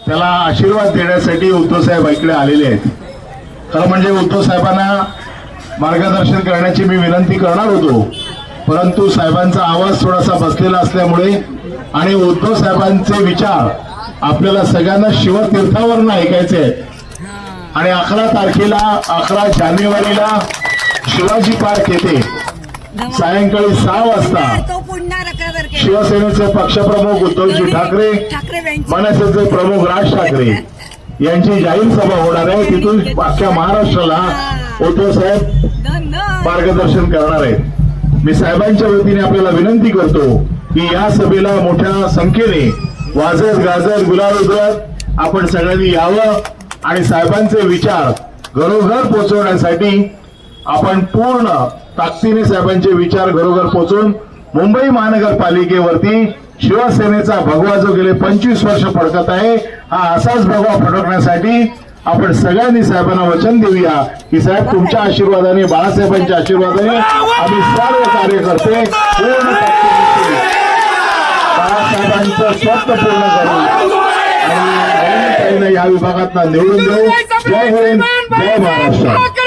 त्याला आशीर्वाद देण्यासाठी उद्धव साहेब इकडे आलेले आहेत. खरं म्हणजे उद्धव साहेबांना मार्गदर्शन करण्याची मी विनंती करणार होतो, परंतु साहेबांचा आवाज थोडासा बसलेला असल्यामुळे आणि उद्धव साहेबांचे विचार आपल्याला सगळ्यांना शिवतीर्थावरून ऐकायचे आहेत आणि 11 जानेवारीला शिवाजी पार्क येथे सायंकाळी 6 वाजता शिवसेनेचे पक्षप्रमुख उद्धवजी ठाकरे, मनसेचे प्रमुख राज ठाकरे यांची जाहीर सभा होणार आहे. तिथून अख्ख्या महाराष्ट्राला उद्धव साहेब मार्गदर्शन करणार आहेत. मी साहेबांच्या वतीने आपल्याला विनंती करतो की या सभेला मोठ्या संख्येने वाजत गाजत गुलाल उधळत आपण सगळ्यांनी यावं आणि साहेबांचे विचार घरोघर पोहोचवण्यासाठी आपण पूर्ण ताकदीने साहेबांचे विचार घरोघर पोहोचून मुंबई महानगरपालिकेवरती शिवसेनेचा भगवा जो गेले 25 वर्ष फडकत आहे, हा असाच भगवा फडकण्यासाठी आपण सगळ्यांनी साहेबांना वचन देऊया की साहेब तुमच्या आशीर्वादाने, बाळासाहेबांच्या आशीर्वादाने आम्ही सर्व कार्यकर्ते पूर्ण बाळासाहेबांचं स्वप्न पूर्ण करू आणि या विभागात निवडून देऊ. जय हिंद, जय महाराष्ट्र.